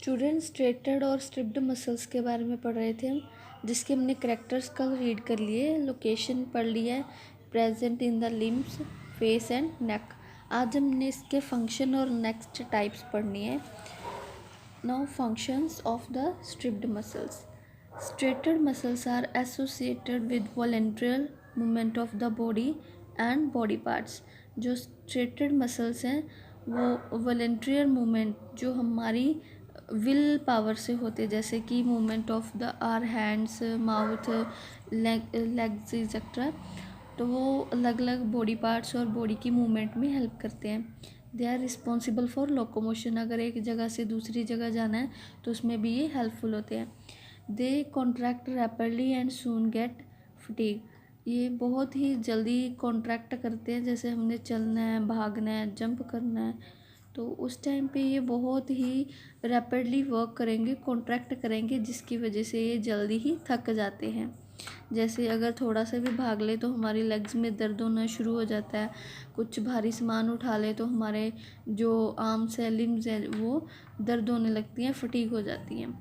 Student striated और stripped muscles के बारे में पढ़ रहे थे हम, जिसके हमने करेक्टर्स कल रीड कर लिए, लोकेशन पढ़ लिया है, present in the limbs, face and neck. आज हमने इसके फंक्शन और नेक्स्ट टाइप्स पढ़नी है। Now functions of the striped muscles. Striated muscles are associated with voluntary movement of the body and body parts. जो स्ट्रेटेड मसल्स हैं वो वॉलेंट्रियल movement जो हमारी विल पावर से होते, जैसे कि movement of the are hands, mouth, legs etcetera, तो वो अलग अलग बॉडी पार्ट्स और बॉडी की मूवमेंट में हेल्प करते हैं। They are responsible for locomotion. अगर एक जगह से दूसरी जगह जाना है तो उसमें भी ये हेल्पफुल होते हैं। They contract rapidly and soon get fatigue. ये बहुत ही जल्दी कॉन्ट्रैक्ट करते हैं, जैसे हमने चलना है, भागना है, जंप करना है, तो उस टाइम पे ये बहुत ही रैपिडली वर्क करेंगे, कॉन्ट्रैक्ट करेंगे, जिसकी वजह से ये जल्दी ही थक जाते हैं। जैसे अगर थोड़ा सा भी भाग ले तो हमारी लेग्स में दर्द होना शुरू हो जाता है, कुछ भारी सामान उठा ले तो हमारे जो आर्म्स है, लिम्स है, वो दर्द होने लगती हैं, फटीग हो जाती हैं।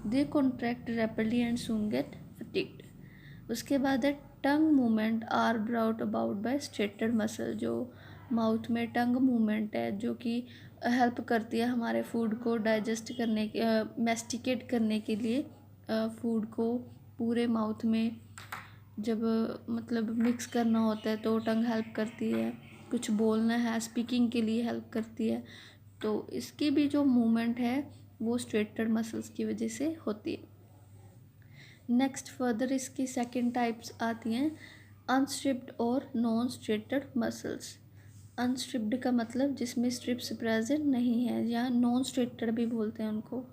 They contract rapidly and soon get fatigued. उसके बाद है tongue movement are brought about by striated muscle. जो माउथ में टंग मूवमेंट है जो कि हेल्प करती है हमारे फूड को डाइजेस्ट करने के, मैस्टिकेट करने के लिए, फूड को पूरे माउथ में जब मतलब मिक्स करना होता है तो टंग हेल्प करती है। कुछ बोलना है, स्पीकिंग के लिए हेल्प करती है, तो इसकी भी जो मूवमेंट है वो स्ट्रेटेड मसल्स की वजह से होती है। नेक्स्ट फर्दर इसकी सेकेंड टाइप्स आती हैं अनस्ट्रिप्ड और नॉन स्ट्रेटेड मसल्स। अनस्ट्रिप्ड का मतलब जिसमें स्ट्रिप्स प्रेजेंट नहीं है, या नॉन स्ट्रेटेड भी बोलते हैं उनको।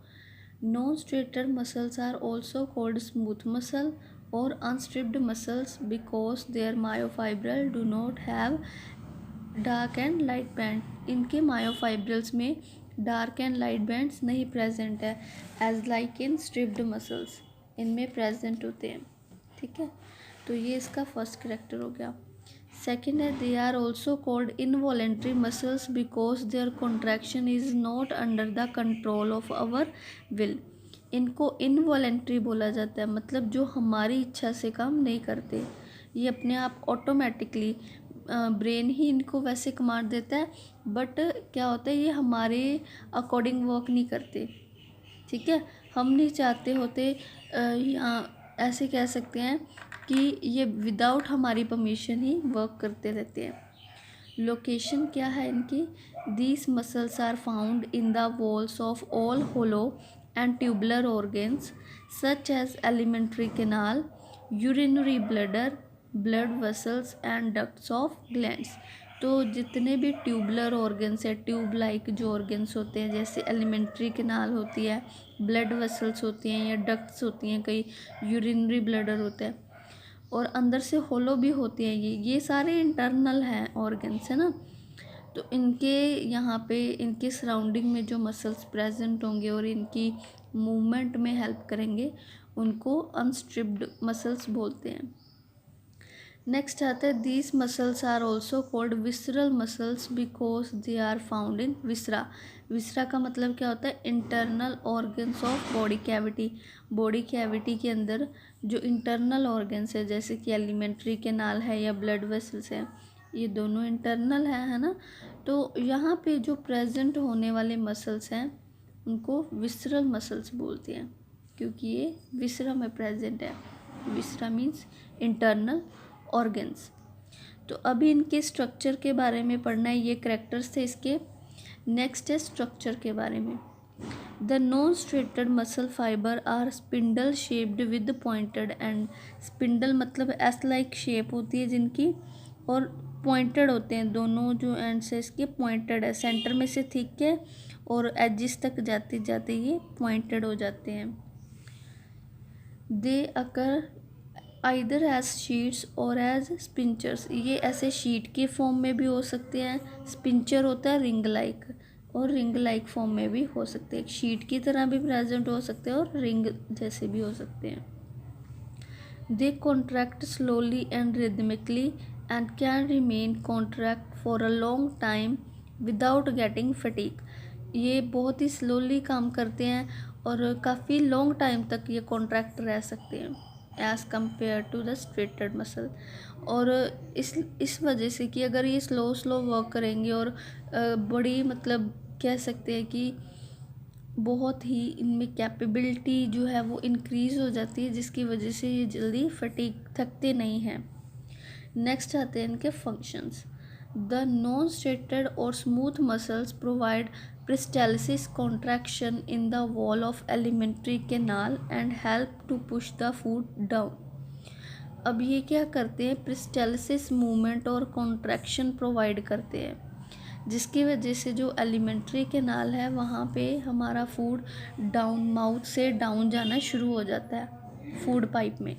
Non striated muscles are also called smooth muscle और unstriped muscles because their myofibril do not have dark and light band. इनके मायोफाइब्रल्स में डार्क एंड लाइट बैंड्स नहीं प्रेजेंट है, as like in striped muscles, इनमें present होते हैं। ठीक है, तो ये इसका फर्स्ट करेक्टर हो गया। सेकेंड है they are also called involuntary muscles because their contraction is not under the control of our will. इनको इनवॉलेंट्री बोला जाता है, मतलब जो हमारी इच्छा से काम नहीं करते, ये अपने आप ऑटोमेटिकली, ब्रेन ही इनको वैसे कमांड देता है, बट क्या होता है ये हमारे अकॉर्डिंग वर्क नहीं करते। ठीक है, हम नहीं चाहते होते, या ऐसे कह सकते हैं कि ये विदाउट हमारी परमिशन ही वर्क करते रहते हैं। लोकेशन क्या है इनकी? These muscles are found in the walls of all hollow and tubular organs such as alimentary canal, urinary bladder, blood vessels and ducts of glands. तो जितने भी ट्यूबुलर ऑर्गन्स है, ट्यूब लाइक जो ऑर्गन्स होते हैं, जैसे एलिमेंट्री कैनाल होती है, ब्लड वेसल्स होती हैं या डक्ट्स होती हैं, कई यूरिनरी ब्लैडर होता है, और अंदर से होलो भी होती है, ये सारे इंटरनल हैं ऑर्गन्स, है ना। तो इनके यहाँ पे इनके सराउंडिंग में जो मसल्स प्रेजेंट होंगे और इनकी मूवमेंट में हेल्प करेंगे, उनको अनस्ट्रिप्ड मसल्स बोलते हैं। नेक्स्ट आता है these muscles are also called visceral muscles because they are found in viscera. Viscera का मतलब क्या होता है? Internal organs of body cavity. Body cavity के अंदर जो इंटरनल ऑर्गन्स है, जैसे कि एलिमेंट्री कैनाल है या ब्लड वेसल्स है, ये दोनों इंटरनल है ना। तो यहाँ पे जो प्रेजेंट होने वाले मसल्स हैं उनको विसरल मसल्स बोलते हैं, क्योंकि ये विसरा में प्रेजेंट है। विसरा मीन्स इंटरनल ऑर्गन्स। तो अभी इनके स्ट्रक्चर के बारे में पढ़ना है, ये करेक्टर्स थे इसके। नेक्स्ट है स्ट्रक्चर के बारे में। The non striated muscle fibre are spindle shaped with pointed end. Spindle मतलब एस लाइक शेप होती है जिनकी, और पॉइंटेड होते हैं, दोनों जो एंड्स है इसके पॉइंटेड है, सेंटर में से थिक है और एजिस तक जाते जाते ये पॉइंटेड हो जाते हैं। दे अकर आइदर एज शीट्स और एज स्पिंचर्स। ये ऐसे शीट के फॉर्म में भी हो सकते हैं, स्पिंचर होता है रिंग लाइक, और रिंग लाइक फॉर्म में भी हो सकते हैं, शीट की तरह भी प्रेजेंट हो सकते हैं और रिंग जैसे भी हो सकते हैं। They contract slowly and rhythmically and can remain contract for a long time without getting fatigue. ये बहुत ही स्लोली काम करते हैं और काफ़ी लॉन्ग टाइम तक ये कॉन्ट्रैक्ट रह सकते हैं as compare to the striated muscle. और इस वजह से कि अगर ये स्लो स्लो वर्क करेंगे और बड़ी मतलब कह सकते हैं कि बहुत ही इनमें कैपेबिलिटी जो है वो इंक्रीज़ हो जाती है, जिसकी वजह से ये जल्दी फटीग थकते नहीं हैं। नेक्स्ट आते हैं इनके फंक्शंस। द नॉन स्ट्रेटेड और smooth muscles provide peristalsis contraction in the wall of alimentary canal and help to push the food down। अब ये क्या करते हैं, peristalsis मूवमेंट और कॉन्ट्रैक्शन प्रोवाइड करते हैं, जिसकी वजह से जो एलिमेंट्री कैनाल है वहाँ पे हमारा फूड डाउन माउथ से डाउन जाना शुरू हो जाता है फूड पाइप में।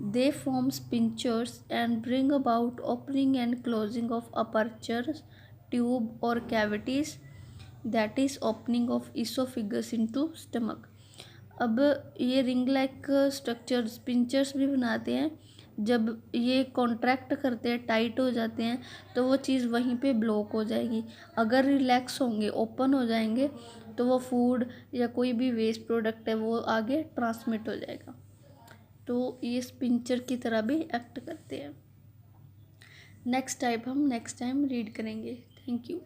They forms pinchers and bring about opening and closing of apertures tube और cavities, that is opening of oesophagus into stomach. अब ये रिंग लाइक स्ट्रक्चर्स पिंचर्स भी बनाते हैं। जब ये कॉन्ट्रैक्ट करते हैं, टाइट हो जाते हैं, तो वो चीज़ वहीं पे ब्लॉक हो जाएगी। अगर रिलैक्स होंगे, ओपन हो जाएंगे, तो वो फूड या कोई भी वेस्ट प्रोडक्ट है वो आगे ट्रांसमिट हो जाएगा। तो ये पिंचर की तरह भी एक्ट करते हैं। नेक्स्ट टाइप हम नेक्स्ट टाइम रीड करेंगे। Thank you.